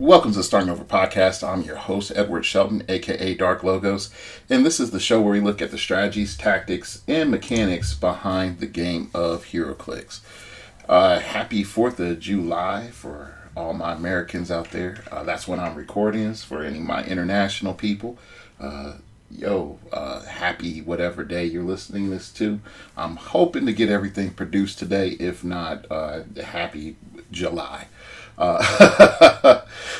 Welcome to the Starting Over Podcast. I'm your host, Edward Shelton, aka Dark Logos, and this is the show where we look at the strategies, tactics, and mechanics behind the game of heroclix. Happy 4th of July for all my Americans out there. That's when I'm recording this for any of my international people. Happy whatever day you're listening this to. I'm hoping to get everything produced today. If not, happy July.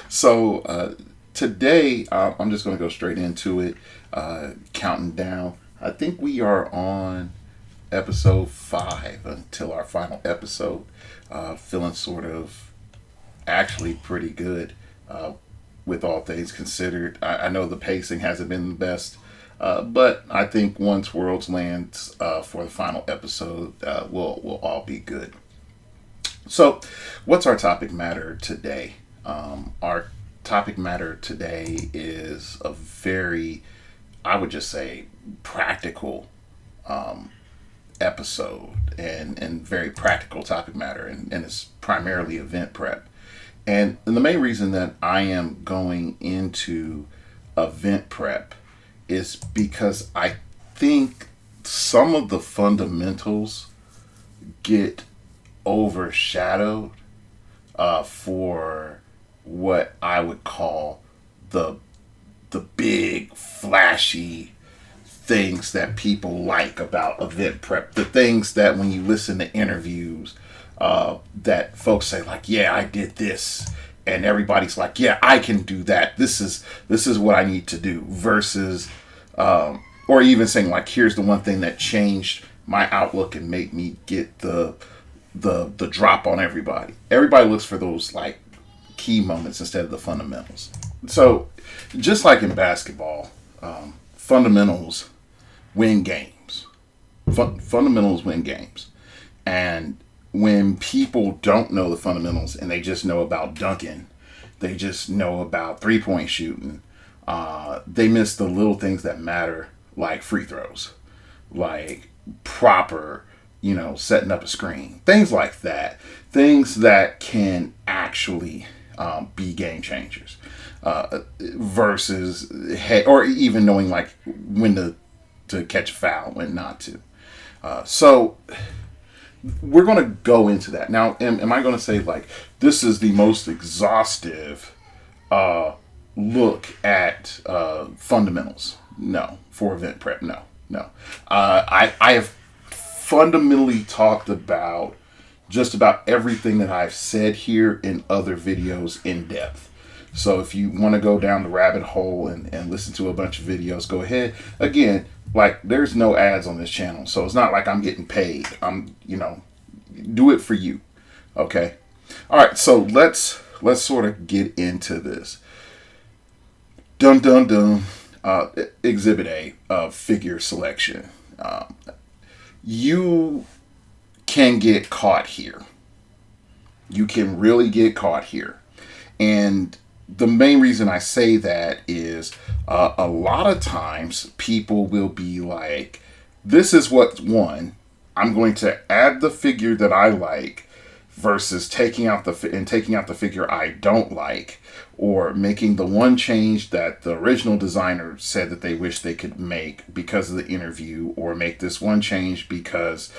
So today I'm just going to go straight into it, counting down. I think we are on episode 5 until our final episode. Feeling sort of actually pretty good with all things considered. I know the pacing hasn't been the best, but I think once Worlds lands for the final episode, we'll all be good. So, what's our topic matter today? Our topic matter today is a very, I would just say, practical episode and very practical topic matter, and it's primarily event prep. And the main reason that I am going into event prep is because I think some of the fundamentals get overshadowed for what I would call the big flashy things that people like about event prep, the things that when you listen to interviews that folks say like, yeah, I did this, and everybody's like, yeah, I can do that, this is what I need to do, versus or even saying like, here's the one thing that changed my outlook and made me get the drop on everybody. Everybody looks for those like key moments instead of the fundamentals. So just like in basketball, fundamentals win games. Fundamentals win games. And when people don't know the fundamentals and they just know about dunking, they just know about 3-point shooting, they miss the little things that matter, like free throws, like proper, setting up a screen, things like that, things that can actually be game changers, versus, or even knowing like when to catch a foul, when not to. So we're going to go into that. Now, am I going to say like, this is the most exhaustive look at fundamentals? No. For event prep? No. I have fundamentally talked about just about everything that I've said here in other videos in depth. So if you want to go down the rabbit hole and listen to a bunch of videos, go ahead. Again, like, there's no ads on this channel, so it's not like I'm getting paid. I'm, do it for you. Okay. All right. So let's sort of get into this. Dun dun dun. Exhibit A, figure selection. You can get caught here. You can really get caught here. And the main reason I say that is a lot of times people will be like, this is what's won. I'm going to add the figure that I like versus taking out the figure I don't like, or making the one change that the original designer said that they wish they could make because of the interview, or make this one change because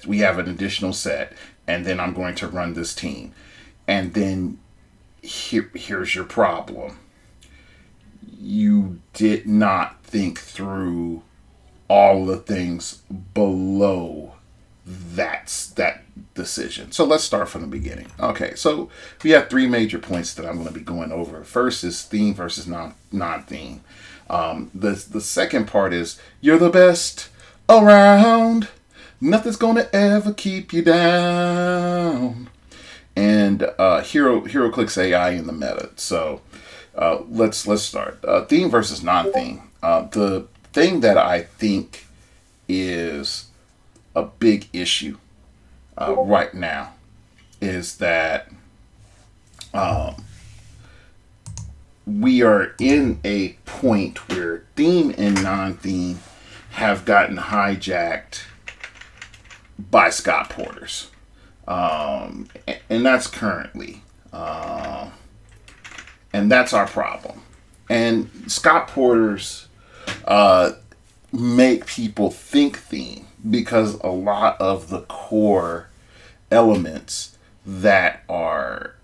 we have an additional set, and then I'm going to run this team. And then here's your problem. You did not think through all the things below that decision. So let's start from the beginning. Okay, so we have 3 major points that I'm going to be going over. First is theme versus non-theme. The second part is you're the best around. Nothing's going to ever keep you down. And heroclix AI in the meta. So let's start. Theme versus non-theme. The thing that I think is a big issue right now is that we are in a point where theme and non-theme have gotten hijacked by Scott Porters. And that's currently. And that's our problem. And Scott Porter's uh, make people think theme because a lot of the core elements that are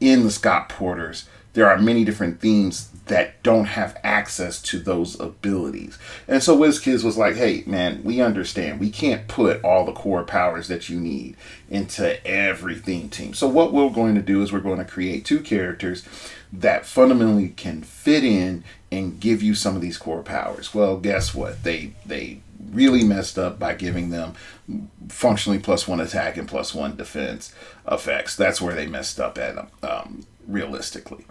in the Scott Porters, there are many different themes that don't have access to those abilities. And so WizKids was like, hey, man, we understand. We can't put all the core powers that you need into every theme team. So what we're going to do is we're going to create two characters that fundamentally can fit in and give you some of these core powers. Well, guess what? They really messed up by giving them functionally +1 attack and +1 defense effects. That's where they messed up at realistically.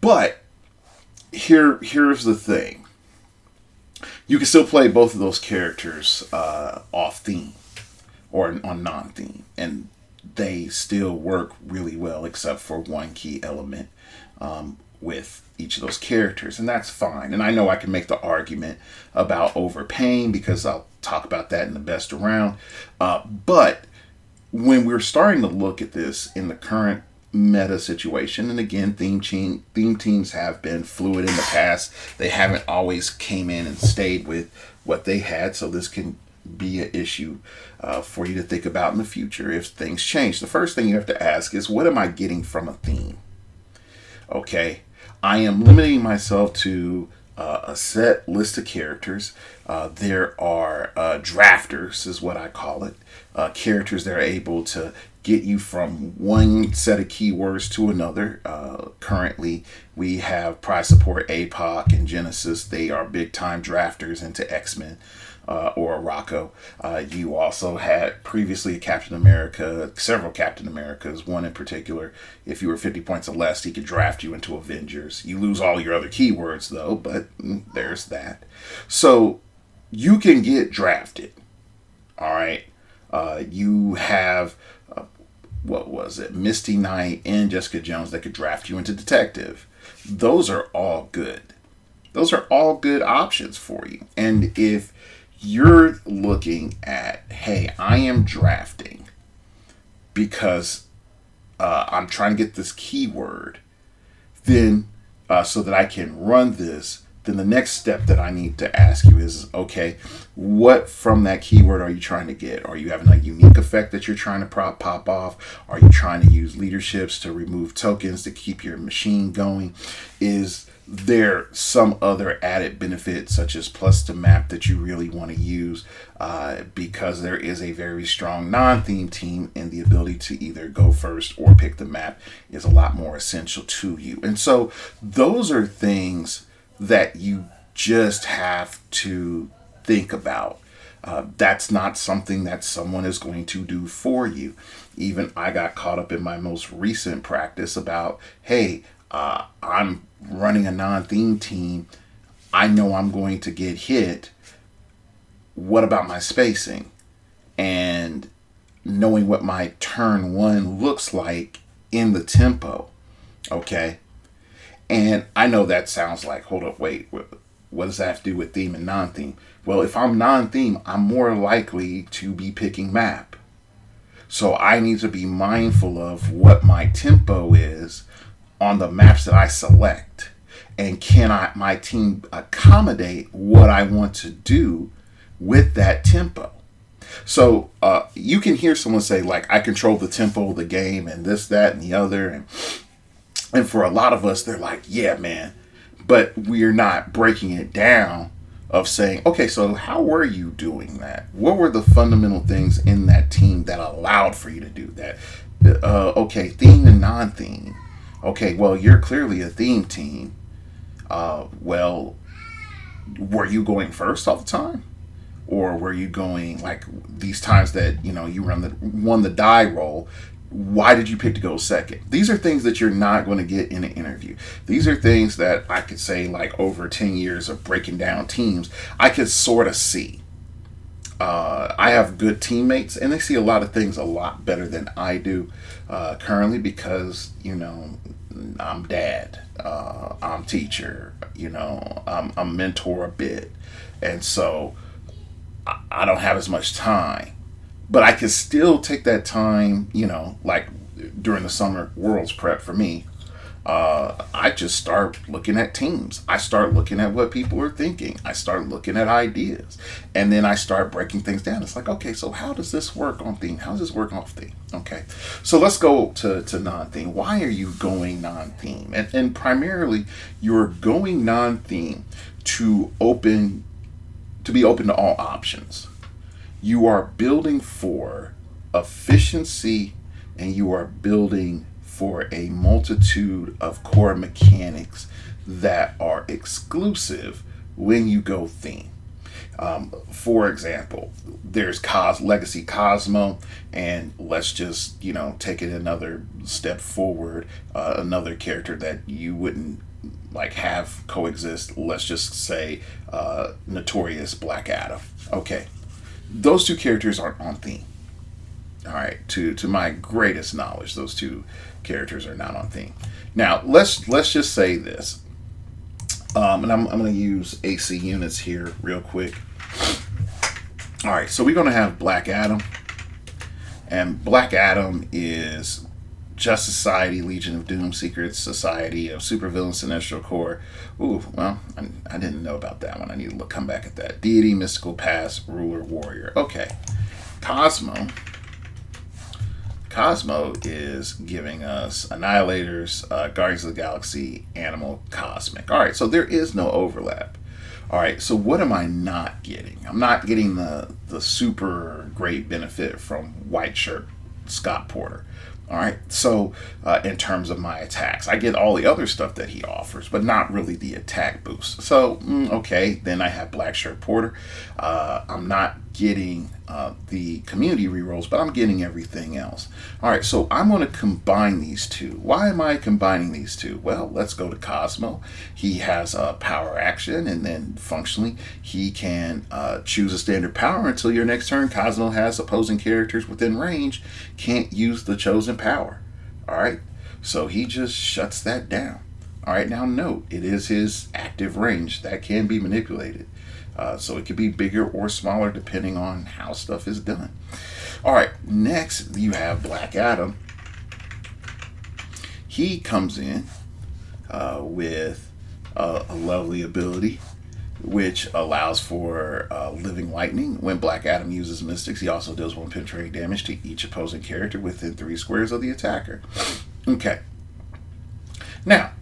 But here's the thing. You can still play both of those characters off theme or on non-theme, and they still work really well except for one key element with each of those characters, and that's fine. And I know I can make the argument about overpaying because I'll talk about that in the best around. But when we're starting to look at this in the current meta situation, and again, theme teams have been fluid in the past. They haven't always came in and stayed with what they had, so this can be an issue for you to think about in the future if things change. The first thing you have to ask is, what am I getting from a theme? Okay, I am limiting myself to a set list of characters. There are drafters, is what I call it. Characters that are able to get you from one set of keywords to another. Currently, we have prize support APOC and Genesis. They are big time drafters into X-Men. Or Rocco. You also had previously a Captain America, several Captain Americas, one in particular. If you were 50 points or less, he could draft you into Avengers. You lose all your other keywords though, but there's that. So you can get drafted. All right. You have, what was it? Misty Knight and Jessica Jones that could draft you into Detective. Those are all good. Those are all good options for you. And if you're looking at, hey, I am drafting because I'm trying to get this keyword, then so that I can run this, then the next step that I need to ask you is, okay, what from that keyword are you trying to get? Are you having a unique effect that you're trying to pop off? Are you trying to use leaderships to remove tokens to keep your machine going? Is there some other added benefit such as plus to map that you really want to use because there is a very strong non-theme team, and the ability to either go first or pick the map is a lot more essential to you. And so those are things that you just have to think about. That's not something that someone is going to do for you. Even I got caught up in my most recent practice about, hey, I'm running a non-theme team. I know I'm going to get hit. What about my spacing? And knowing what my turn one looks like in the tempo. Okay. And I know that sounds like, hold up, wait, what does that have to do with theme and non-theme? Well, if I'm non-theme, I'm more likely to be picking map. So I need to be mindful of what my tempo is on the maps that I select, and my team accommodate what I want to do with that tempo. So you can hear someone say, like, I control the tempo of the game and this, that, and the other, and for a lot of us, they're like, yeah, man, but we're not breaking it down of saying, okay, so how were you doing that? What were the fundamental things in that team that allowed for you to do that? Okay, theme and non-theme. Okay, well, you're clearly a theme team. Well, were you going first all the time? Or were you going, like, these times that, you know, you won the die roll, why did you pick to go second? These are things that you're not going to get in an interview. These are things that I could say, like, over 10 years of breaking down teams, I could sort of see. I have good teammates, and they see a lot of things a lot better than I do currently because, you know, I'm dad, I'm teacher, you know, I'm mentor a bit. And so I don't have as much time. But I can still take that time, you know, like during the summer Worlds prep for me, I just start looking at teams. I start looking at what people are thinking. I start looking at ideas. And then I start breaking things down. It's like, okay, so how does this work on theme? How does this work off theme? Okay. So let's go to non-theme. Why are you going non-theme? And primarily, you're going non-theme to be open to all options. You are building for efficiency, and you are building for a multitude of core mechanics that are exclusive when you go theme. For example, there's Legacy Cosmo, and let's just take it another step forward. Another character that you wouldn't like have coexist. Let's just say Notorious Black Adam. Okay, those two characters aren't on theme. All right, to my greatest knowledge, those two characters are not on theme. Now let's just say this, and I'm going to use AC units here real quick. All right, so we're going to have Black Adam, and Black Adam is Justice Society, Legion of Doom, Secret Society of Supervillain, Sinestro Corps. Ooh, well, I didn't know about that one. I need to come back at that. Deity, Mystical Past, Ruler, Warrior. Okay, Cosmo is giving us Annihilators, Guardians of the Galaxy, Animal, Cosmic. All right, so there is no overlap. All right, so what am I not getting? I'm not getting the super great benefit from White Shirt Scott Porter. All right, so in terms of my attacks, I get all the other stuff that he offers, but not really the attack boost. So, okay, then I have Black Shirt Porter. I'm not getting the community rerolls, but I'm getting everything else. All right, so I'm going to combine these two. Why am I combining these two? Well, let's go to Cosmo. He has a power action, and then functionally, he can choose a standard power until your next turn. Cosmo has opposing characters within range, can't use the chosen power. All right, so he just shuts that down. All right, now note, it is his active range that can be manipulated. So it could be bigger or smaller depending on how stuff is done. All right, next you have Black Adam. He comes in with a lovely ability which allows for living lightning. When Black Adam uses mystics, he also deals 1 penetrating damage to each opposing character within 3 squares of the attacker. Okay. Now,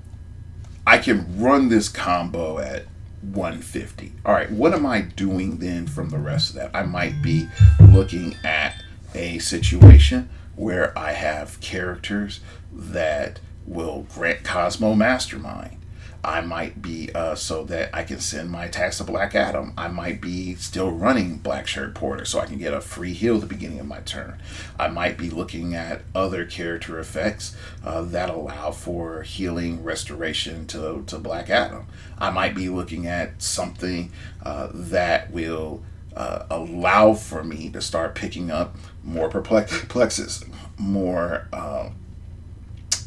I can run this combo at 150. All right, what am I doing then from the rest of that? I might be looking at a situation where I have characters that will grant Cosmo Mastermind. I might be, so that I can send my attacks to Black Adam. I might be still running Black Shirt Porter so I can get a free heal at the beginning of my turn. I might be looking at other character effects that allow for healing, restoration to Black Adam. I might be looking at something that will allow for me to start picking up more perplexes, more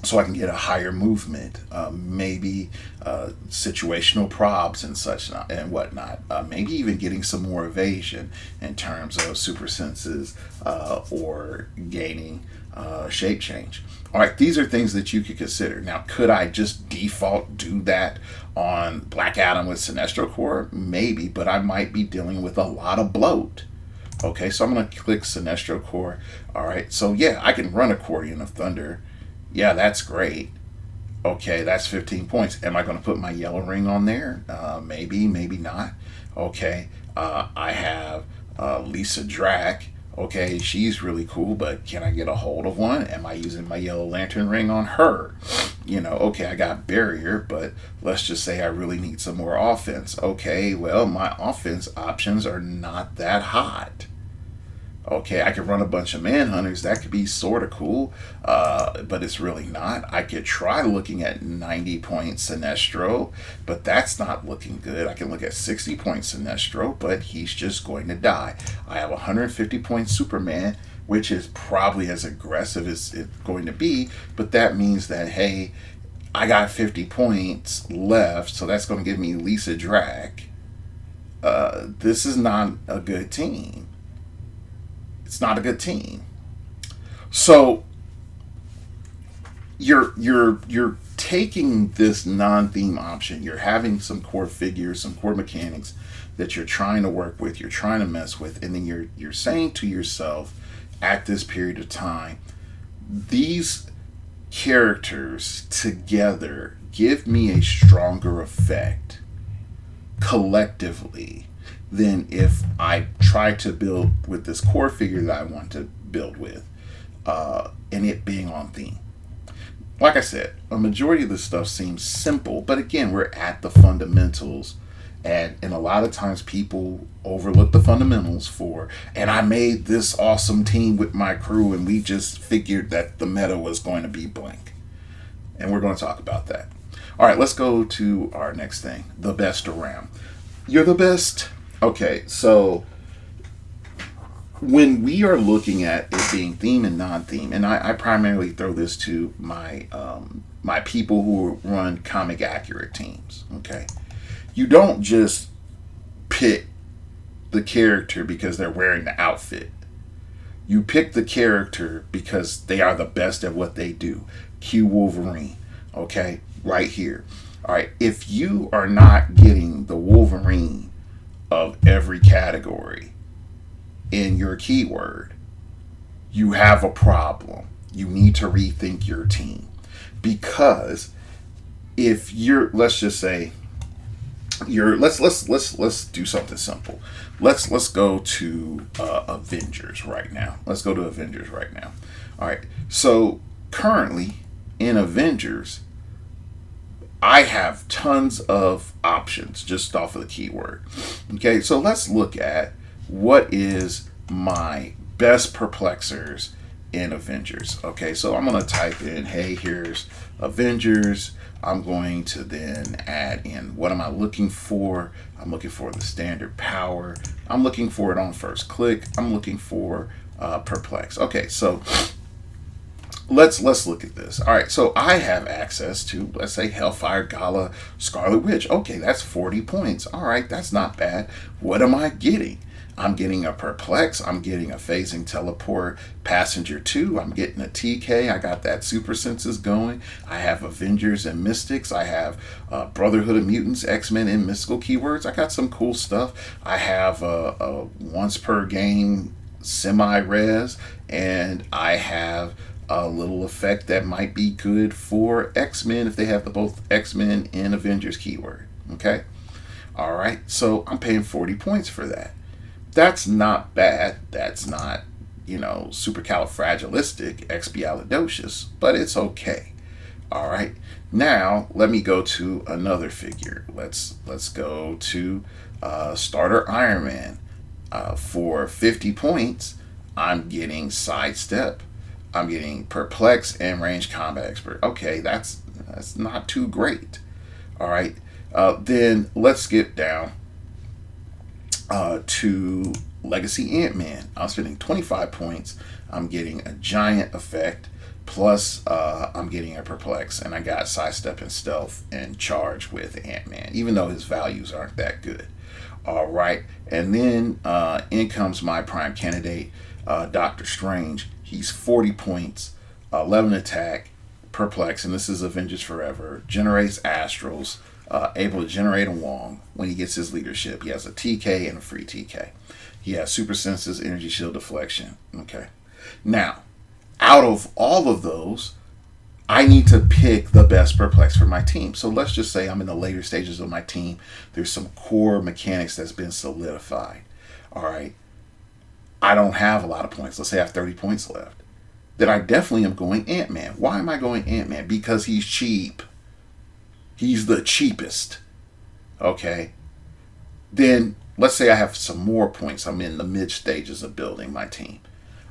so I can get a higher movement, maybe situational probs and such and whatnot. Maybe even getting some more evasion in terms of super senses or gaining shape change. All right, these are things that you could consider. Now, could I just default do that on Black Adam with Sinestro Corps? Maybe, but I might be dealing with a lot of bloat. Okay, so I'm going to click Sinestro Corps. All right, so yeah, I can run Accordion of Thunder. Yeah, that's great. Okay, that's 15 points. Am I going to put my yellow ring on there? Maybe, maybe not. Okay, I have Lisa Drac. Okay, she's really cool, but can I get a hold of one? Am I using my yellow lantern ring on her? Okay, I got barrier, but let's just say I really need some more offense. Okay, well, my offense options are not that hot. Okay, I could run a bunch of manhunters. That could be sort of cool, but it's really not. I could try looking at 90 point Sinestro, but that's not looking good. I can look at 60 point Sinestro, but he's just going to die. I have 150 point Superman, which is probably as aggressive as it's going to be, but that means that, hey, I got 50 points left, so that's going to give me Lisa Drac. This is not a good team. It's not a good team. So your taking this non-theme option, you're having some core figures, some core mechanics that you're trying to work with, you're trying to mess with, and then you're saying to yourself at this period of time, these characters together give me a stronger effect collectively than if I try to build with this core figure that I want to build with, and it being on theme. Like I said, a majority of this stuff seems simple, but again, we're at the fundamentals. And a lot of times people overlook the fundamentals and I made this awesome team with my crew and we just figured that the meta was going to be blank. And we're going to talk about that. All right, let's go to our next thing, the best around. You're the best. Okay, so when we are looking at it being theme and non-theme, and I primarily throw this to my my people who run comic accurate teams, okay? You don't just pick the character because they're wearing the outfit. You pick the character because they are the best at what they do. Q Wolverine, okay? Right here. All right, if you are not getting the Wolverine of every category in your keyword, you have a problem. You need to rethink your team. Because if you're, let's just say, let's do something simple. Let's go to Avengers right now. All right. So currently in Avengers, I have tons of options just off of the keyword. Okay, so let's look at what is my best perplexers in Avengers. Okay, so I'm going to type in, hey, here's Avengers. I'm going to then add in, what am I looking for? I'm looking for the standard power. I'm looking for it on first click. I'm looking for perplex. Okay, so let's look at this. All right, so I have access to, let's say, Hellfire Gala Scarlet Witch. Okay, that's 40 points. All right, that's not bad. What am I getting? I'm getting a perplex. I'm getting a phasing teleport passenger 2. I'm getting a TK. I got that super senses going. I have Avengers and Mystics. I have Brotherhood of Mutants, X-Men, and mystical keywords. I got some cool stuff. I have a once per game semi-res, and I have a little effect that might be good for X-Men if they have the both X-Men and Avengers keyword. Okay? All right, so I'm paying 40 points for that. That's not bad. That's not, supercalifragilistic, expialidocious, but it's okay. All right. Now let me go to another figure. Let's go to starter Iron Man. For 50 points, I'm getting sidestep. I'm getting perplex and range combat expert. Okay, that's not too great. All right. Then let's skip down to Legacy Ant-Man. I'm spending 25 points. I'm getting a giant effect. Plus, I'm getting a perplex, and I got sidestep and stealth and charge with Ant-Man, even though his values aren't that good. All right, and then in comes my prime candidate, Doctor Strange. He's 40 points, 11 attack, perplex, and this is Avengers Forever. Generates astrals, able to generate a Wong. When he gets his leadership, he has a TK and a free TK. He has super senses, energy shield deflection. Okay, now out of all of those, I need to pick the best perplex for my team. So let's just say I'm in the later stages of my team. There's some core mechanics that's been solidified. All right, I don't have a lot of points. Let's say I have 30 points left. Then I definitely am going Ant-Man. Why am I going Ant-Man? Because he's cheap. He's the cheapest. Okay. Then let's say I have some more points. I'm in the mid stages of building my team.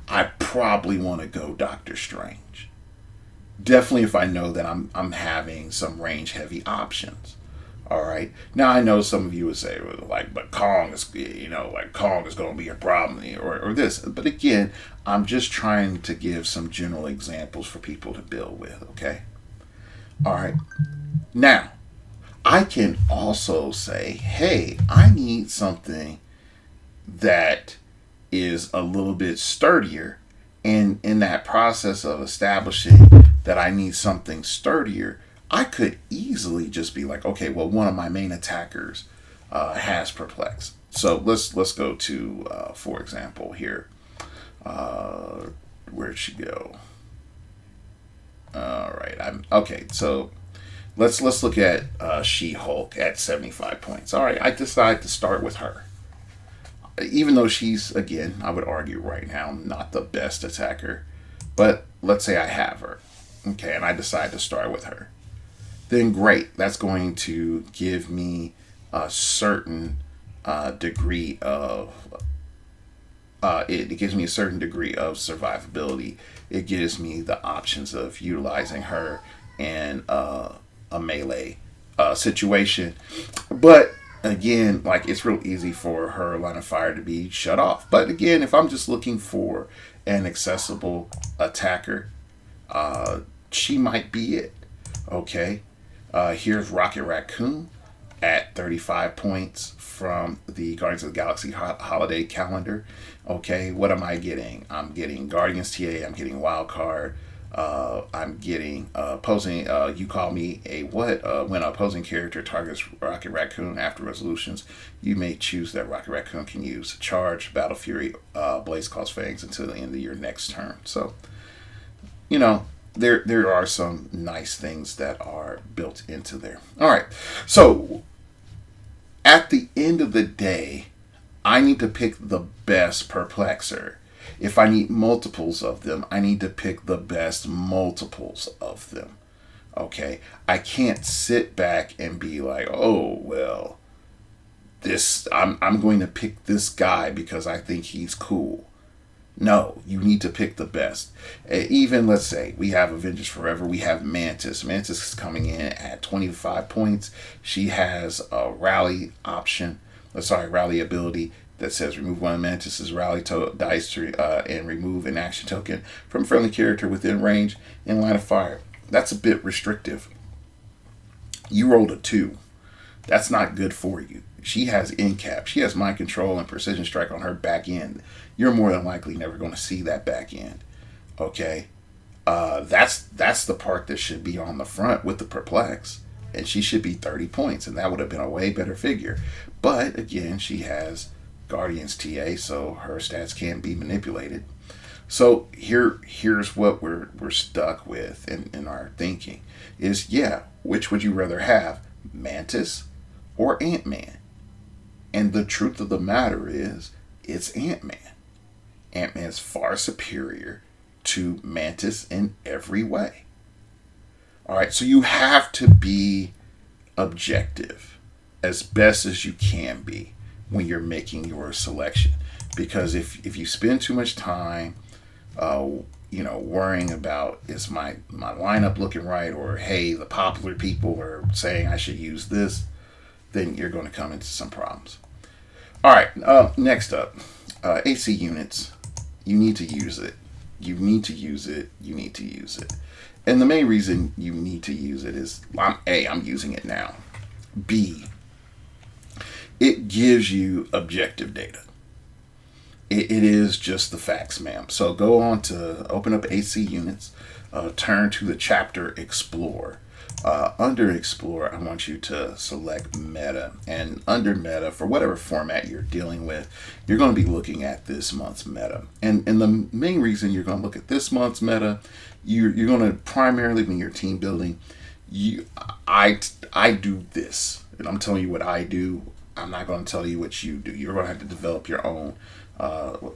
I probably want to go Doctor Strange. Definitely if I know that I'm having some range heavy options. All right. Now I know some of you would say, well, but Kong is, Kong is going to be a problem or this. But again, I'm just trying to give some general examples for people to build with. Okay. All right. Now, I can also say, hey, I need something that is a little bit sturdier. And in that process of establishing that I need something sturdier, I could easily just be like, okay, well, one of my main attackers has perplex. So let's go to, for example, here. Where'd she go? All right, I'm okay. So let's look at She-Hulk at 75 points. All right, I decide to start with her, even though she's, again, I would argue right now, not the best attacker. But let's say I have her, okay, and I decide to start with her. Then great, that's going to give me a certain degree of it gives me a certain degree of survivability. It gives me the options of utilizing her in a melee situation. But again, like, it's real easy for her line of fire to be shut off. But again, if I'm just looking for an accessible attacker, she might be it. Okay, here's Rocket Raccoon at 35 points from the Guardians of the Galaxy holiday calendar. Okay, what am I getting? I'm getting Guardians TA, I'm getting Wild Card, I'm getting opposing, you call me a what? When an opposing character targets Rocket Raccoon after resolutions, you may choose that Rocket Raccoon can use Charge, Battle Fury, Blaze Claw's Fangs until the end of your next turn. So, you know, there are some nice things that are built into there. All right, so at the end of the day, I need to pick the best perplexer. If I need multiples of them, I need to pick the best multiples of them. Okay? I can't sit back and be like, oh, well, I'm going to pick this guy because I think he's cool. No, you need to pick the best. Even, let's say, we have Avengers Forever. We have Mantis. Mantis is coming in at 25 points. She has a rally option. Rally ability that says remove one of Mantis's rally dice and remove an action token from a friendly character within range in line of fire. That's a bit restrictive. You rolled a 2. That's not good for you. She has in-cap. She has mind control and precision strike on her back end. You're more than likely never going to see that back end. Okay? That's the part that should be on the front with the perplex. And she should be 30 points. And that would have been a way better figure. But, again, she has Guardians TA, so her stats can't be manipulated. So here's what we're stuck with in our thinking is, yeah, which would you rather have, Mantis or Ant-Man? And the truth of the matter is, it's Ant-Man. Ant-Man is far superior to Mantis in every way. All right, so you have to be objective as best as you can be when you're making your selection. Because if you spend too much time, worrying about, is my lineup looking right, or hey, the popular people are saying I should use this, then you're going to come into some problems. All right, next up, AC units. You need to use it. You need to use it. You need to use it. And the main reason you need to use it is, I'm using it now. B, it gives you objective data. It is just the facts, ma'am. So go on to open up AC units, turn to the chapter Explore. Under Explore, I want you to select Meta. And under Meta, for whatever format you're dealing with, you're going to be looking at this month's Meta. And the main reason you're going to look at this month's Meta, you're going to primarily, when you're team building, I do this. And I'm telling you what I do. I'm not going to tell you what you do. You're going to have to develop your own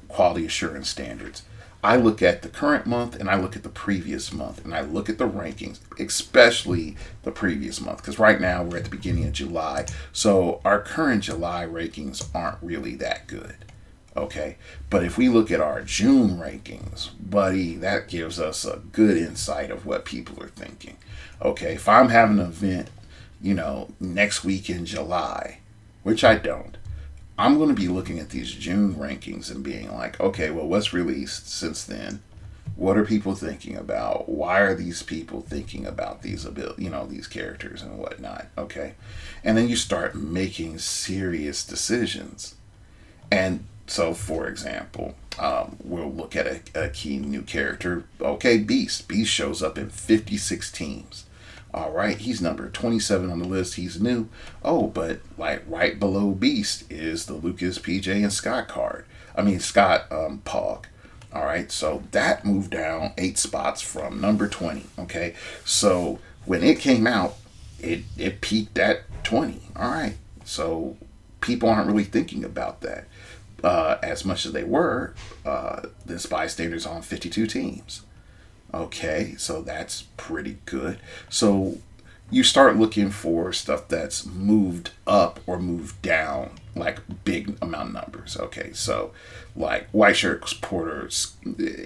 quality assurance standards. I look at the current month and I look at the previous month and I look at the rankings, especially the previous month, because right now we're at the beginning of July. So our current July rankings aren't really that good. Okay. But if we look at our June rankings, buddy, that gives us a good insight of what people are thinking. Okay. If I'm having an event, next week in July, which I don't, I'm going to be looking at these June rankings and being like, okay, well, what's released since then? What are people thinking about? Why are these people thinking about these these characters and whatnot? Okay. And then you start making serious decisions. And so, for example, we'll look at a key new character. Okay, Beast. Beast shows up in 56 teams. All right, he's number 27 on the list. He's new. Oh, but like right below Beast is the Lucas, PJ, and Scott card. I mean, Scott Pog. All right, so that moved down 8 spots from number 20. Okay, so when it came out, it peaked at 20. All right, so people aren't really thinking about that as much as they were. This bystander's on 52 teams. Okay, so that's pretty good. So you start looking for stuff that's moved up or moved down, like big amount of numbers. Okay, so like white shirt porters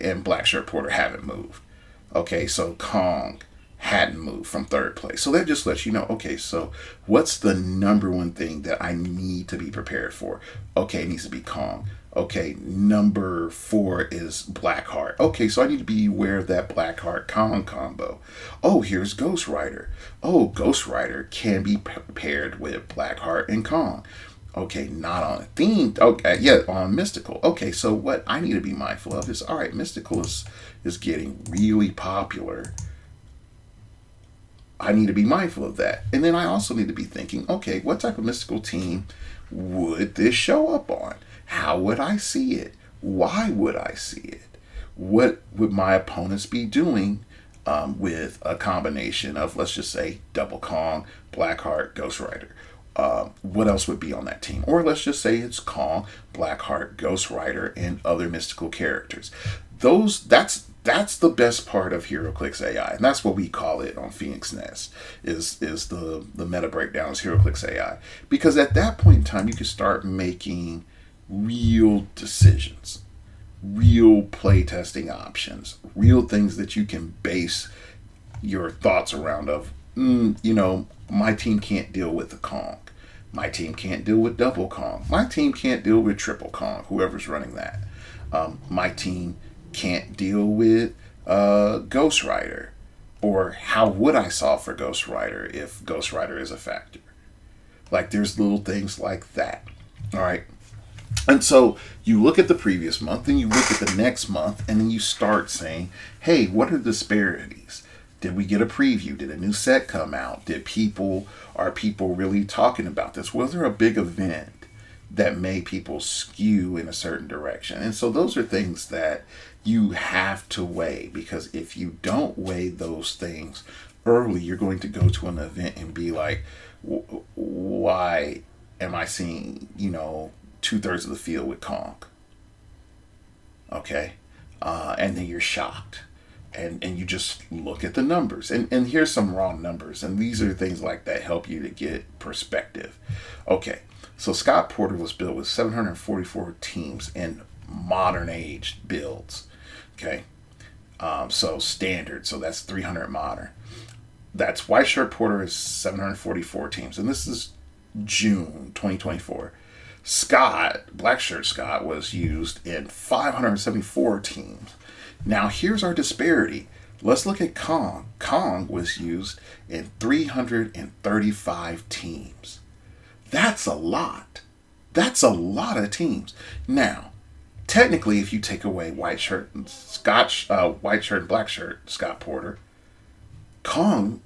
and black shirt porter haven't moved. Okay, so Kong hadn't moved from third place. So that just lets you know, okay, so what's the number one thing that I need to be prepared for? Okay, it needs to be Kong. Okay, number 4 is Blackheart. Okay, so I need to be aware of that Blackheart Kong combo. Oh, here's Ghost Rider. Oh, Ghost Rider can be paired with Blackheart and Kong. Okay, not on a theme. Okay, yeah, on Mystical. Okay, so what I need to be mindful of is, all right, Mystical is getting really popular. I need to be mindful of that. And then I also need to be thinking, okay, what type of mystical team would this show up on? How would I see it? Why would I see it? What would my opponents be doing with a combination of, let's just say, Double Kong, Blackheart, Ghost Rider? What else would be on that team? Or let's just say it's Kong, Blackheart, Ghost Rider, and other mystical characters. That's the best part of heroclix AI, and that's what we call it on Phoenix Nest. Is the meta breakdowns heroclix AI, because at that point in time you can start making real decisions, real playtesting options, real things that you can base your thoughts around. Of my team can't deal with the Kong. My team can't deal with double Kong. My team can't deal with triple Kong, whoever's running that. My team can't deal with Ghost Rider. Or how would I solve for Ghost Rider if Ghost Rider is a factor? Like, there's little things like that. All right. And so you look at the previous month and you look at the next month and then you start saying, hey, what are the disparities? Did we get a preview? Did a new set come out? Are people really talking about this? Was there a big event that made people skew in a certain direction? And so those are things that you have to weigh, because if you don't weigh those things early, you're going to go to an event and be like, why am I seeing, 2/3 of the field with Kong? Okay. And then you're shocked. And you just look at the numbers. And here's some raw numbers. And these are things like that help you to get perspective. Okay. So Scott Porter was built with 744 teams in modern age builds. Okay. So standard. So that's 300 modern. That's White Shirt Porter is 744 teams. And this is June 2024. Scott, Black Shirt Scott, was used in 574 teams. Now here's our disparity. Let's look at Kong. Kong was used in 335 teams. That's a lot. That's a lot of teams. Now, technically, if you take away White Shirt and Black Shirt Scott Porter, Kong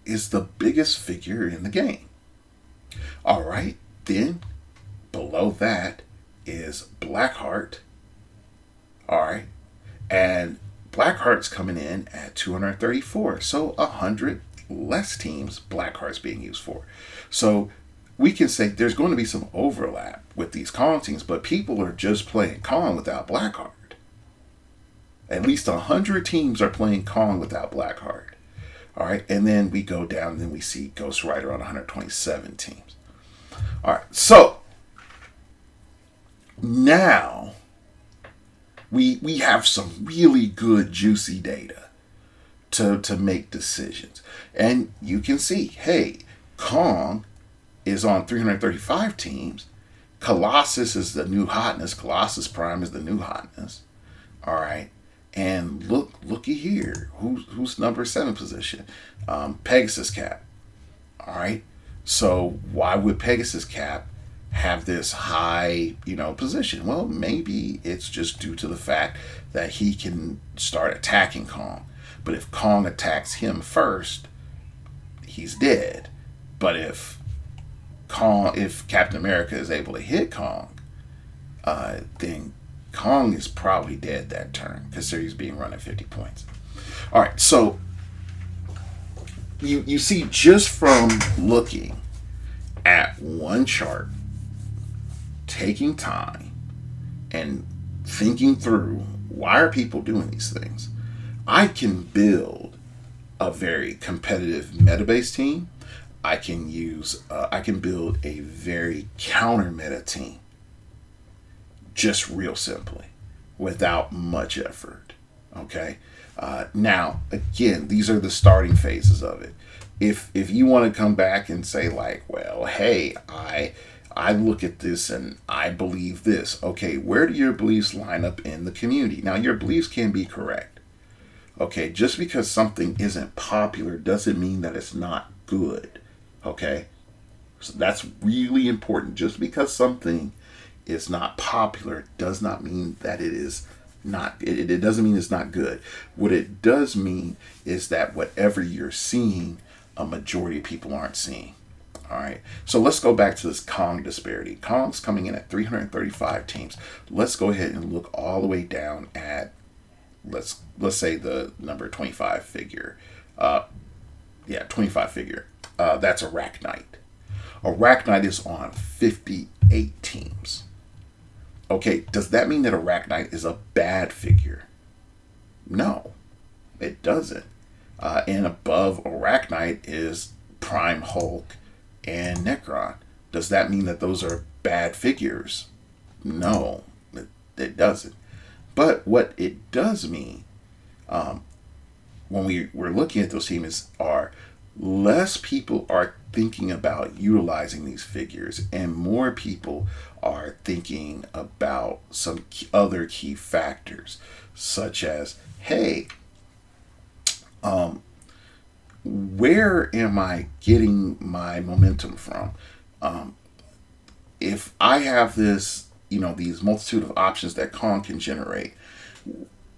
is the biggest figure in the game. All right, then below that is Blackheart. All right, and Blackheart's coming in at 234, so 100 less teams Blackheart's being used for. So we can say there's going to be some overlap with these Kong teams, but people are just playing Kong without Blackheart. At least 100 teams are playing Kong without Blackheart. All right, and then we go down and then we see Ghost Rider on 127 teams. All right, so now we have some really good juicy data to make decisions. And you can see, hey, Kong is on 335 teams. Colossus is the new hotness. Colossus Prime is the new hotness. All right. And looky here. Who's number 7 position? Pegasus Cap. All right. So why would Pegasus Cap have this high, position? Well, maybe it's just due to the fact that he can start attacking Kong. But if Kong attacks him first, he's dead. But if Captain America is able to hit Kong, then Kong is probably dead that turn, considering he's being run at 50 points. All right, so you see, just from looking at one chart, taking time and thinking through why are people doing these things, I can build a very competitive meta-based team. I can build a very counter meta team, just real simply, without much effort. Okay. Now, again, these are the starting phases of it. If you want to come back and say like, well, hey, I look at this and I believe this. Okay, where do your beliefs line up in the community? Now, your beliefs can be correct. Okay, just because something isn't popular doesn't mean that it's not good. Okay, so that's really important. Just because something is not popular does not mean that it is not. It doesn't mean it's not good. What it does mean is that whatever you're seeing, a majority of people aren't seeing. All right, so let's go back to this Kong disparity. Kong's coming in at 335 teams. Let's go ahead and look all the way down at let's say the number 25 figure. 25 figure. That's Arachnite. Arachnite is on 58 teams. Okay, does that mean that Arachnite is a bad figure? No, it doesn't. And above Arachnite is Prime Hulk and Necron. Does that mean that those are bad figures? No, it doesn't. But what it does mean, when we're looking at those teams, are less people are thinking about utilizing these figures and more people are thinking about some other key factors, such as, hey, where am I getting my momentum from? If I have this, these multitude of options that Kong can generate,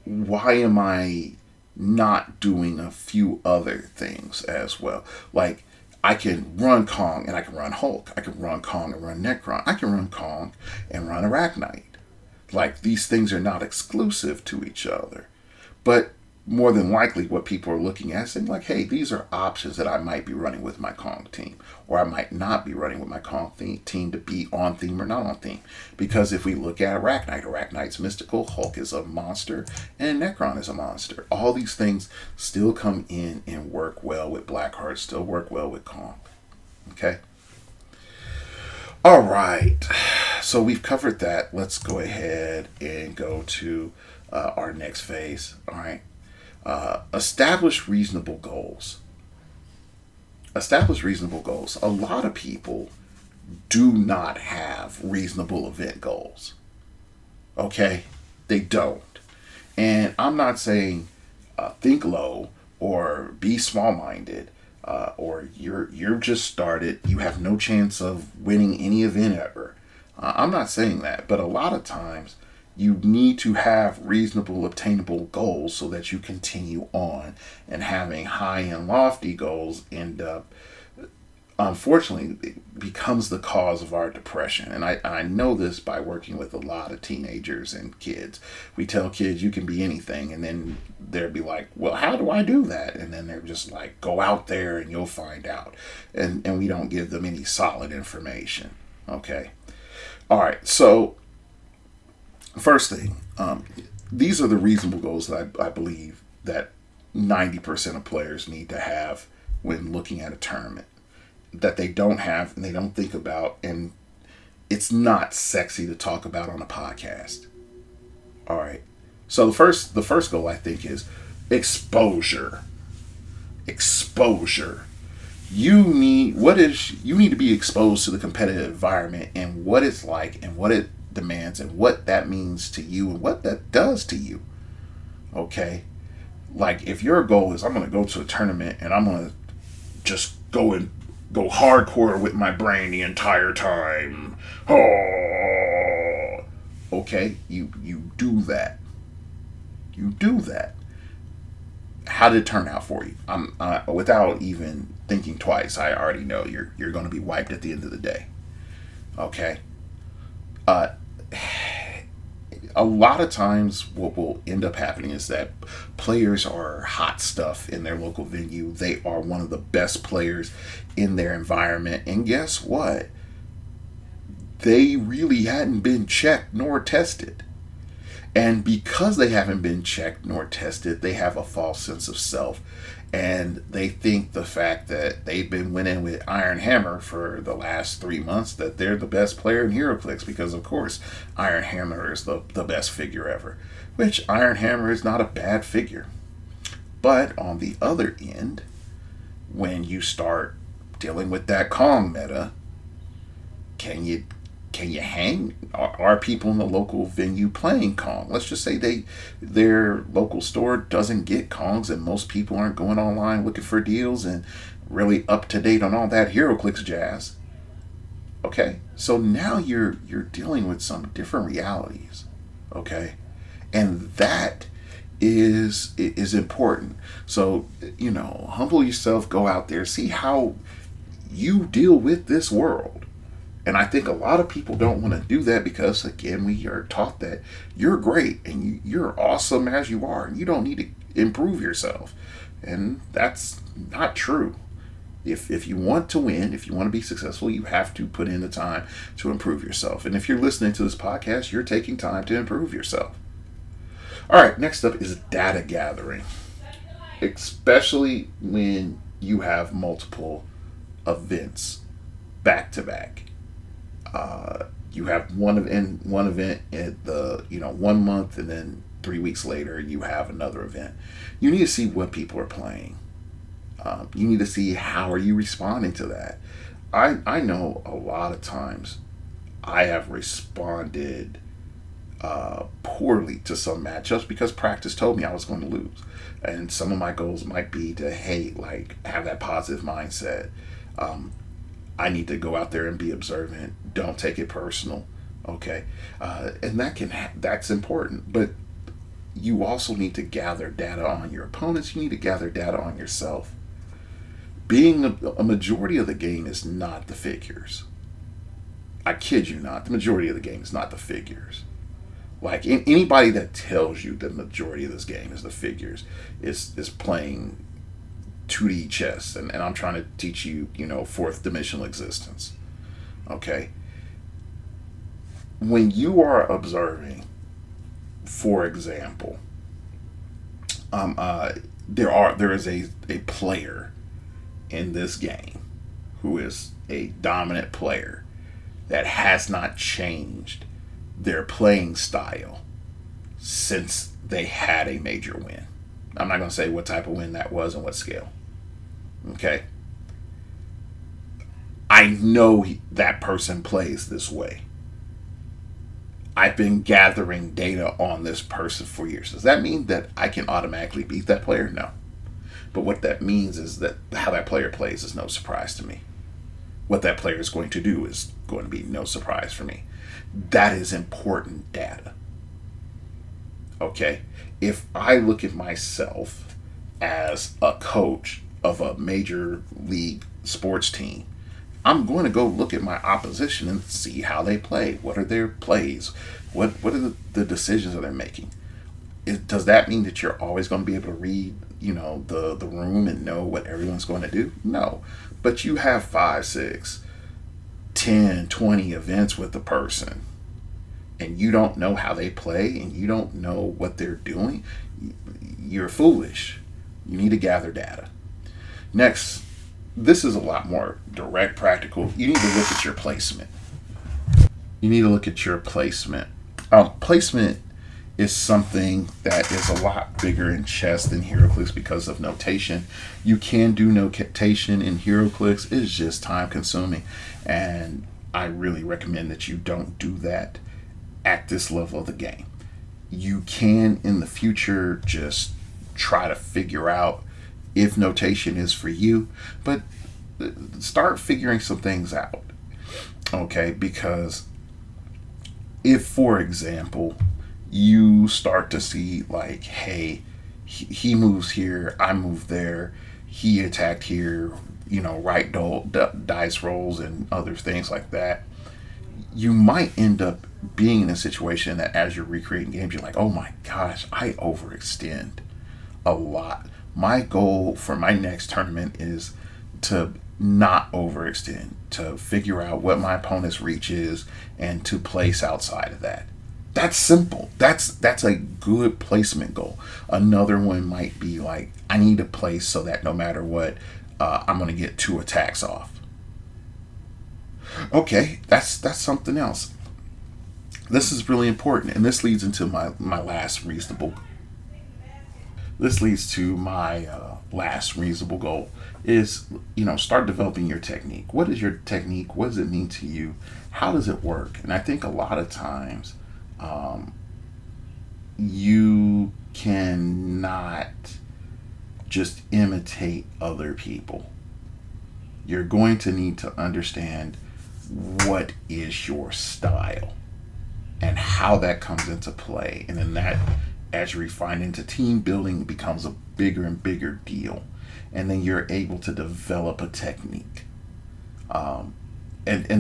why am I not doing a few other things as well? Like, I can run Kong and I can run Hulk. I can run Kong and run Necron. I can run Kong and run Arachnite. Like, these things are not exclusive to each other. But more than likely what people are looking at is saying like, hey, these are options that I might be running with my Kong team, or I might not be running with my Kong team to be on theme or not on theme. Because if we look at Arachnite's mystical, Hulk is a monster, and Necron is a monster. All these things still come in and work well with Blackheart, still work well with Kong. Okay? All right. So we've covered that. Let's go ahead and go to our next phase. All right. Establish reasonable goals. Establish reasonable goals. A lot of people do not have reasonable event goals. Okay? They don't. And I'm not saying think low or be small-minded or you're just started. You have no chance of winning any event ever. I'm not saying that. But a lot of times you need to have reasonable, obtainable goals so that you continue on. And having high and lofty goals end up, unfortunately, it becomes the cause of our depression. And I know this by working with a lot of teenagers and kids. We tell kids you can be anything, and then they'll be like, well, how do I do that? And then they're just like, go out there and you'll find out. And we don't give them any solid information. Okay. All right. So first thing, these are the reasonable goals that I believe that 90% of players need to have when looking at a tournament, that they don't have and they don't think about, and it's not sexy to talk about on a podcast. All right. So the first goal, I think, is exposure. Exposure. You need to be exposed to the competitive environment and what it's like and what it demands and what that means to you and what that does to you. Okay? Like, if your goal is I'm going to go to a tournament and I'm going to just go hardcore with my brain the entire time. Oh. Okay, you do that. You do that. How did it turn out for you? Without even thinking twice, I already know you're going to be wiped at the end of the day. Okay. Uh, a lot of times, what will end up happening is that players are hot stuff in their local venue. They are one of the best players in their environment, and guess what? They really hadn't been checked nor tested. And because they haven't been checked nor tested, they have a false sense of self. And they think the fact that they've been winning with Iron Hammer for the last 3 months, that they're the best player in heroclix, because of course Iron Hammer is the best figure ever. Which Iron Hammer is not a bad figure. But on the other end, when you start dealing with that Kong meta, can you hang? Are people in the local venue playing Kong? Let's just say their local store doesn't get Kongs, and most people aren't going online looking for deals and really up to date on all that heroclix jazz. Okay, so now you're dealing with some different realities. Okay, and that is important. So humble yourself, go out there, see how you deal with this world. And I think a lot of people don't want to do that because, again, we are taught that you're great and you're awesome as you are and you don't need to improve yourself. And that's not true. If you want to win, if you want to be successful, you have to put in the time to improve yourself. And if you're listening to this podcast, you're taking time to improve yourself. All right, next up is data gathering, especially when you have multiple events back to back. You have one event at the 1 month, and then 3 weeks later you have another event. You need to see what people are playing. You need to see how are you responding to that. I know a lot of times I have responded poorly to some matchups because practice told me I was going to lose, and some of my goals might be to have that positive mindset. I need to go out there and be observant. Don't take it personal, okay? And that's important. But you also need to gather data on your opponents. You need to gather data on yourself. Being a majority of the game is not the figures. I kid you not. The majority of the game is not the figures. Like anybody that tells you the majority of this game is the figures is playing 2D chess, and I'm trying to teach you, fourth dimensional existence. Okay? When you are observing, for example, there is a player in this game who is a dominant player that has not changed their playing style since they had a major win. I'm not going to say what type of win that was and what scale. Okay? I know that person plays this way. I've been gathering data on this person for years. Does that mean that I can automatically beat that player? No. But what that means is that how that player plays is no surprise to me. What that player is going to do is going to be no surprise for me. That is important data. Okay? If I look at myself as a coach of a major league sports team, I'm going to go look at my opposition and see how they play. What are their plays? What are the decisions that they're making? Does that mean that you're always going to be able to read, the room and know what everyone's going to do? No. But you have 5, 6, 10, 20 events with the person, and you don't know how they play and you don't know what they're doing, you're foolish. You need to gather data. Next, this is a lot more direct, practical. You need to look at your placement. Placement is something that is a lot bigger in chess than heroclix because of notation. You can do notation in heroclix. It's just time consuming, and I really recommend that you don't do that at this level of the game. You can in the future just try to figure out if notation is for you, but start figuring some things out. Okay, because if, for example, you start to see like, hey, he moves here, I move there, he attacked here, right dice rolls and other things like that. You might end up being in a situation that as you're recreating games, you're like, oh my gosh, I overextend a lot. My goal for my next tournament is to not overextend, to figure out what my opponent's reach is and to place outside of that. That's simple. That's a good placement goal. Another one might be like, I need to place so that no matter what, I'm going to get 2 attacks off. Okay, that's something else. This is really important, and this leads into my last reasonable. This leads to my last reasonable goal is, start developing your technique. What is your technique? What does it mean to you? How does it work? And I think a lot of times you cannot just imitate other people. You're going to need to understand what is your style and how that comes into play. And then that, as you refine into team building, becomes a bigger and bigger deal. And then you're able to develop a technique. And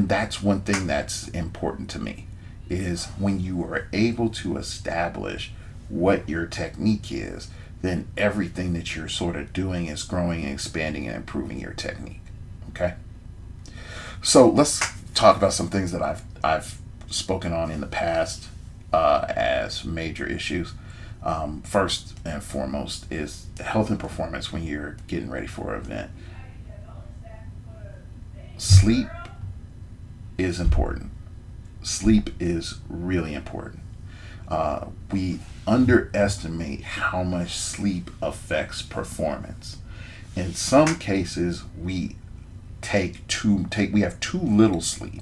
that's one thing that's important to me, is when you are able to establish what your technique is, then everything that you're sort of doing is growing and expanding and improving your technique. Okay? So let's talk about some things that I've spoken on in the past as major issues. First and foremost is health and performance when you're getting ready for an event. Sleep is important. Sleep is really important. We underestimate how much sleep affects performance. In some cases, we have too little sleep,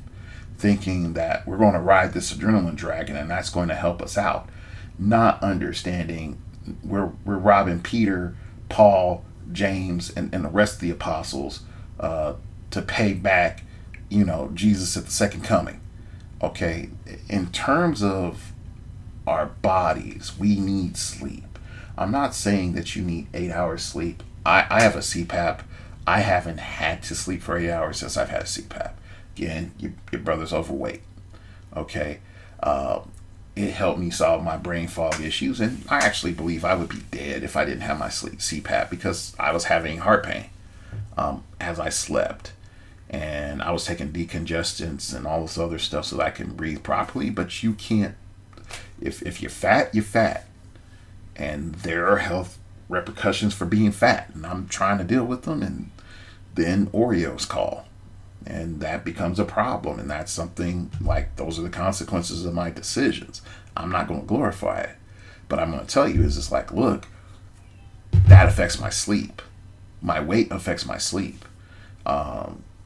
thinking that we're going to ride this adrenaline dragon and that's going to help us out, not understanding we're robbing Peter, Paul, James, and the rest of the apostles to pay back, Jesus at the second coming. Okay, in terms of our bodies, we need sleep. I'm not saying that you need 8 hours sleep. I have a CPAP. I haven't had to sleep for 8 hours since I've had a CPAP. Again, your brother's overweight. Okay, it helped me solve my brain fog issues, and I actually believe I would be dead if I didn't have my CPAP, because I was having heart pain as I slept. And I was taking decongestants and all this other stuff so that I can breathe properly. But you can't, if you're fat, you're fat. And there are health repercussions for being fat. And I'm trying to deal with them. And then Oreos call. And that becomes a problem. And that's something like, those are the consequences of my decisions. I'm not going to glorify it. But I'm going to tell you is it's like, look, that affects my sleep. My weight affects my sleep.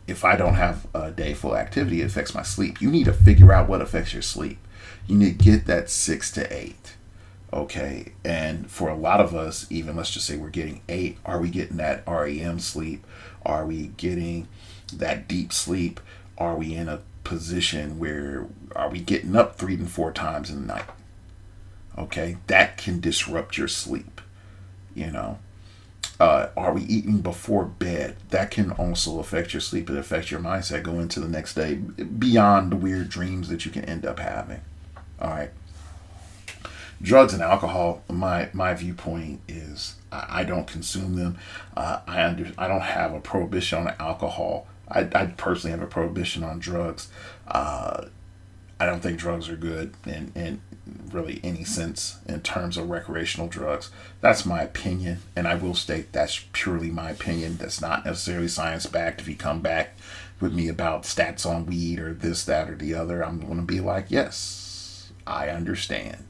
If I don't have a day full activity, it affects my sleep. You need to figure out what affects your sleep. You need to get that 6 to 8. Okay. And for a lot of us, even let's just say we're getting 8, are we getting that REM sleep? Are we getting that deep sleep? Are we in a position where are we getting up 3 and 4 times in the night? Okay. That can disrupt your sleep. Are we eating before bed? That can also affect your sleep. It affects your mindset going into the next day, beyond the weird dreams that you can end up having. All right. Drugs and alcohol, my viewpoint is I don't consume them. I don't have a prohibition on alcohol. I personally have a prohibition on drugs. I don't think drugs are good in really any sense in terms of recreational drugs. That's my opinion, and I will state that's purely my opinion. That's not necessarily science backed. If you come back with me about stats on weed or this, that, or the other, I'm going to be like, yes, I understand.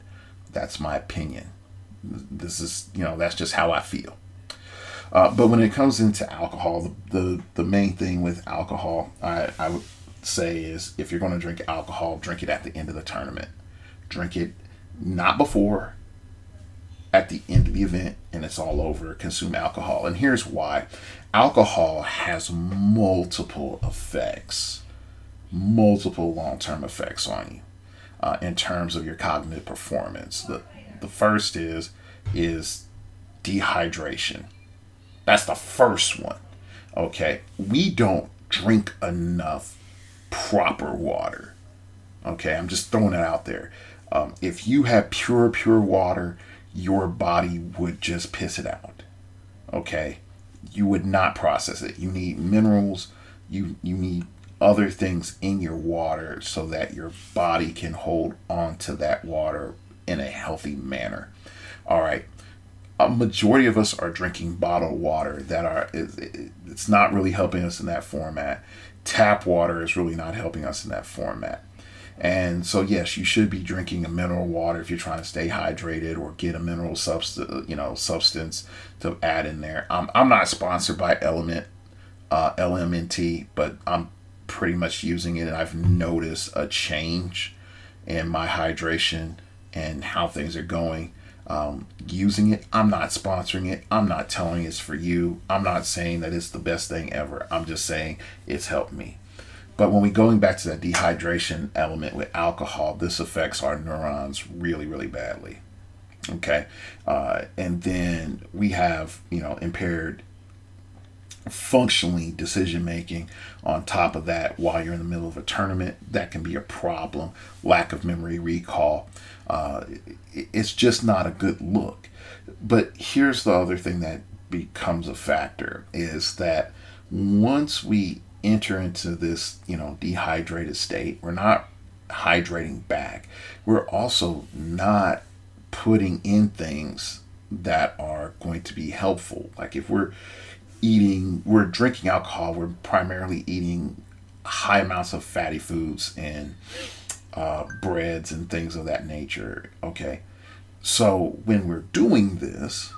That's my opinion. This is, that's just how I feel. But when it comes into alcohol, the main thing with alcohol, I would say is, if you're going to drink alcohol, drink it at the end of the tournament. Drink it not before, at the end of the event, and it's all over. Consume alcohol. And here's why. Alcohol has multiple effects, multiple long-term effects on you in terms of your cognitive performance. The first is dehydration. That's the first one. Okay. We don't drink enough proper water. Okay. I'm just throwing it out there. If you had pure water, your body would just piss it out. Okay. You would not process it. You need minerals. You need other things in your water so that your body can hold on to that water in a healthy manner. All right. A majority of us are drinking bottled water it's not really helping us in that format. Tap water is really not helping us in that format. And so yes, you should be drinking a mineral water if you're trying to stay hydrated or get a mineral substance to add in there. I'm not sponsored by LMNT, but I'm pretty much using it, and I've noticed a change in my hydration and how things are going. Using it, I'm not sponsoring it. I'm not telling it's for you. I'm not saying that it's the best thing ever. I'm just saying it's helped me. But when we going back to that dehydration element with alcohol, this affects our neurons really, really badly. Okay. And then we have, impaired functionally decision making on top of that while you're in the middle of a tournament. That can be a problem. Lack of memory recall. It's just not a good look. But here's the other thing that becomes a factor is that once we enter into this, dehydrated state, we're not hydrating back. We're also not putting in things that are going to be helpful. Like if we're drinking alcohol, we're primarily eating high amounts of fatty foods and breads and things of that nature. Okay. So when we're doing this,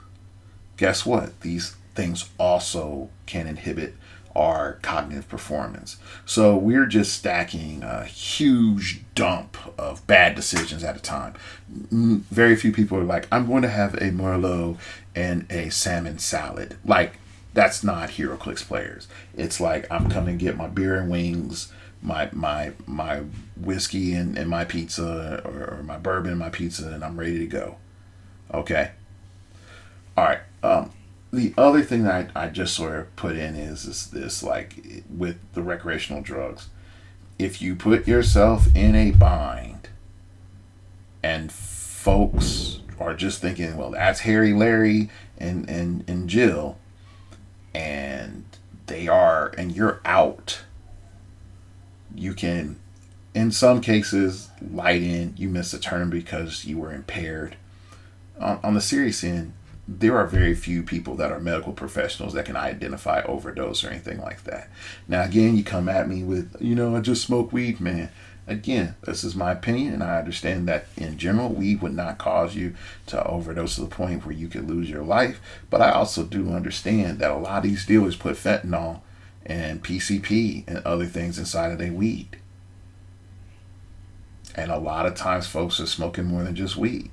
guess what? These things also can inhibit our cognitive performance. So we're just stacking a huge dump of bad decisions at a time. Very few people are like, I'm going to have a Merlot and a salmon salad. Like, that's not heroclix players. It's like, I'm coming to get my beer and wings, my whiskey and my pizza, or my bourbon and my pizza, and I'm ready to go. Okay. All right. The other thing that I just sort of put in is this, like with the recreational drugs, if you put yourself in a bind and folks are just thinking, well, that's Harry, Larry, and Jill, and you're out, you can, in some cases, light in, you miss a turn because you were impaired. On the serious end, there are very few people that are medical professionals that can identify overdose or anything like that. Now, again, you come at me with, I just smoke weed, man. Again, this is my opinion, and I understand that in general, weed would not cause you to overdose to the point where you could lose your life. But I also do understand that a lot of these dealers put fentanyl and PCP and other things inside of their weed. And a lot of times folks are smoking more than just weed.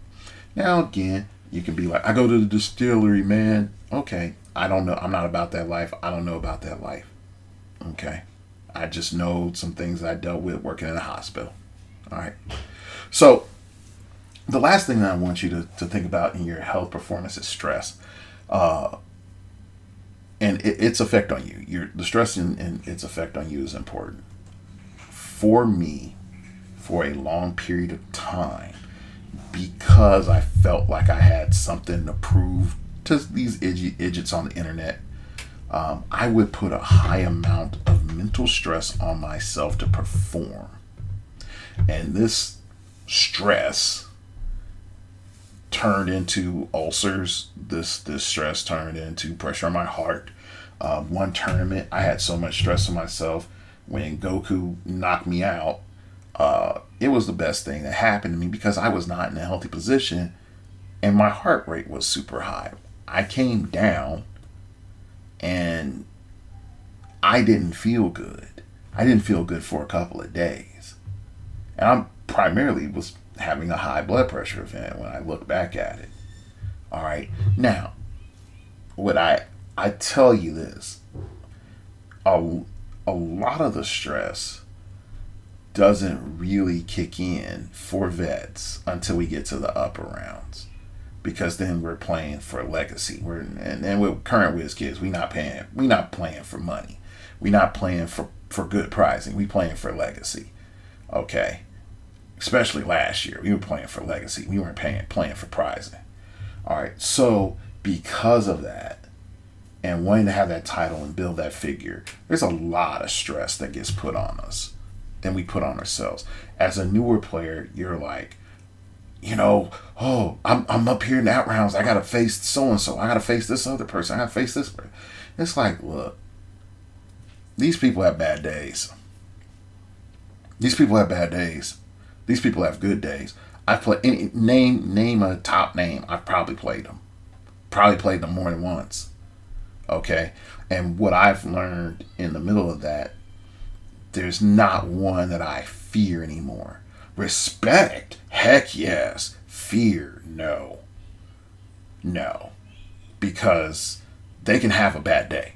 Now, again, you can be like, I go to the distillery, man. Okay. I don't know. I'm not about that life. I don't know about that life. Okay. I just know some things I dealt with working in a hospital. All right. So the last thing that I want you to think about in your health performance is stress. And its effect on you. The stress and its effect on you is important. For me, for a long period of time, because I felt like I had something to prove to these idiots on the internet, I would put a high amount of mental stress on myself to perform. And this stress turned into ulcers. This stress turned into pressure on my heart. One tournament, I had so much stress on myself. When Goku knocked me out, it was the best thing that happened to me because I was not in a healthy position and my heart rate was super high. I came down and I didn't feel good. I didn't feel good for a couple of days. And I primarily was having a high blood pressure event when I look back at it. All right. Now, what I tell you this, a lot of the stress doesn't really kick in for vets until we get to the upper rounds. because then we're playing for legacy. And with current Wiz kids, we not playing for money. We not playing for good prizing. We playing for legacy. Okay. Especially last year, we were playing for legacy. We weren't playing for prizing. All right. So because of that, and wanting to have that title and build that figure, there's a lot of stress that gets put on us, and we put on ourselves. As a newer player, you're like, oh, I'm up here in the out rounds. I gotta face so and so. I gotta face this other person. I gotta face this person. It's like, look, these people have bad days. These people have bad days. These people have good days. I've played name a top name. I've probably played them. Probably played them more than once. Okay, and what I've learned in the middle of that, there's not one that I fear anymore. Respect, heck yes. Fear, no. Because they can have a bad day.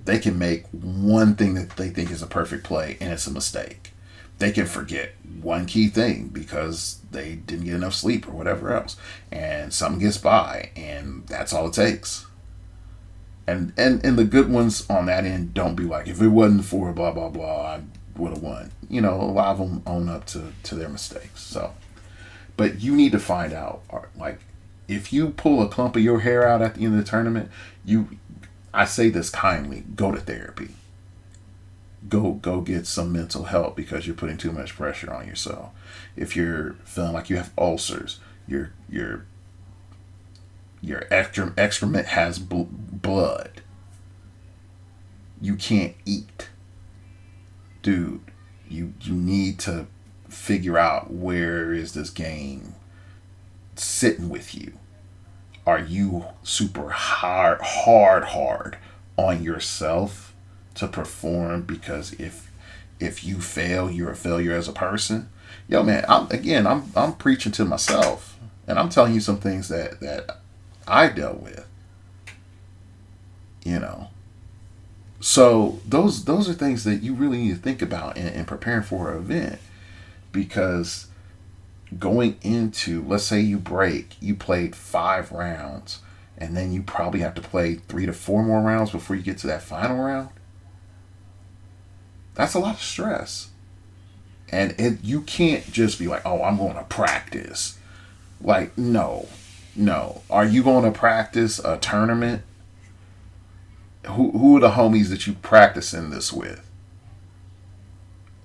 They can make one thing that they think is a perfect play and it's a mistake. They can forget one key thing because they didn't get enough sleep or whatever else, and something gets by, and that's all it takes. And the good ones on that end don't be like, if it wasn't for blah blah blah, I would have won. A lot of them own up to their mistakes. So, but you need to find out, like, if you pull a clump of your hair out at the end of the tournament, I say this kindly, go to therapy. Go get some mental help because you're putting too much pressure on yourself. If you're feeling like you have ulcers, your excrement has blood, you can't eat, dude. You need to figure out, where is this game sitting with you? Are you super hard on yourself to perform? Because if you fail, you're a failure as a person. Yo, man, I'm preaching to myself, and I'm telling you some things that I dealt with. So those are things that you really need to think about in preparing for an event, because going into, let's say you played 5 rounds, and then you probably have to play 3 to 4 more rounds before you get to that final round. That's a lot of stress. And you can't just be like, oh, I'm going to practice. Like, no. Are you going to practice a tournament? Who are the homies that you practicing this with?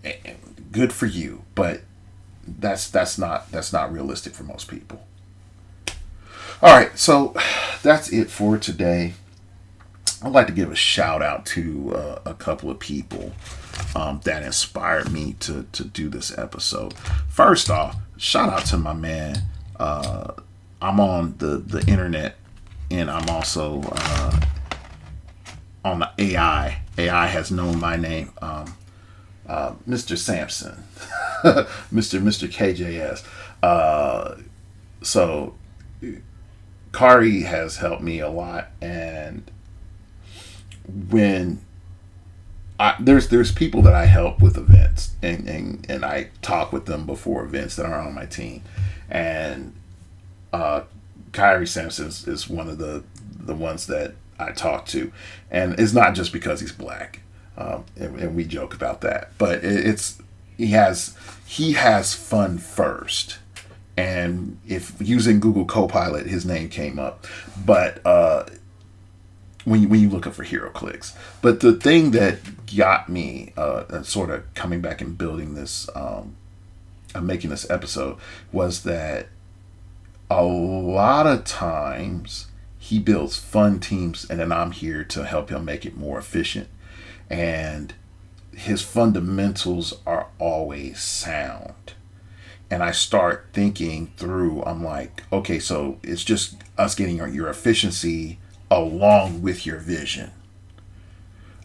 And good for you, but that's not realistic for most people. All right, so that's it for today. I'd like to give a shout out to a couple of people that inspired me to do this episode. First off, shout out to my man. I'm on the internet, and I'm also on the AI. AI has known my name, Mr. Sampson, Mr. KJS. So Kari has helped me a lot, and when there's people that I help with events, and I talk with them before events that are on my team, and Kyrie Sampson is one of the ones that I talk to, and it's not just because he's black, and we joke about that, but he has fun first, and if using Google Copilot, his name came up, but when you look up for heroclix. But the thing that got me sort of coming back and building this, making this episode, was that a lot of times he builds fun teams, and then I'm here to help him make it more efficient. And his fundamentals are always sound. And I start thinking through, I'm like, okay, so it's just us getting your efficiency along with your vision.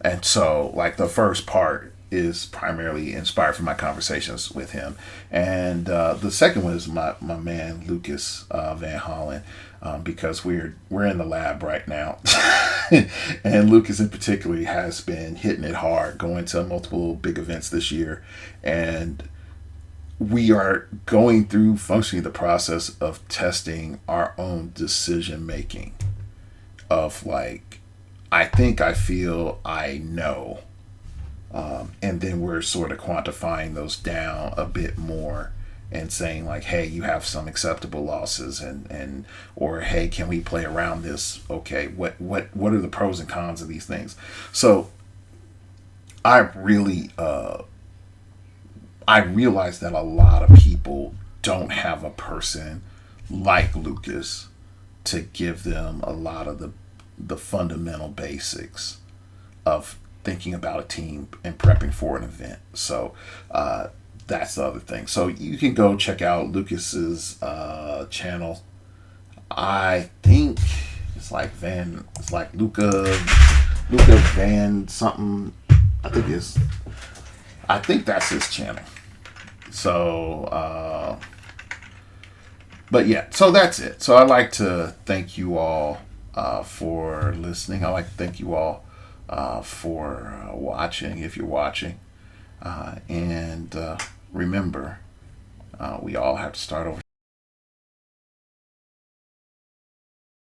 And so, like, the first part is primarily inspired from my conversations with him, and the second one is my man Lucas Van Hollen, because we're in the lab right now, and Lucas in particular has been hitting it hard, going to multiple big events this year, and we are going through functionally the process of testing our own decision making of like, I think, I feel, I know. And then we're sort of quantifying those down a bit more and saying like, hey, you have some acceptable losses, and or hey, can we play around this? Okay, what are the pros and cons of these things? So I really I realize that a lot of people don't have a person like Lucas to give them a lot of the fundamental basics of thinking about a team and prepping for an event. So that's the other thing. So you can go check out Lucas's channel. I think it's like Luca Van something. I think that's his channel. So but yeah, so that's it. So I'd like to thank you all for listening. I'd like to thank you all for watching, if you're watching. And remember, we all have to start over.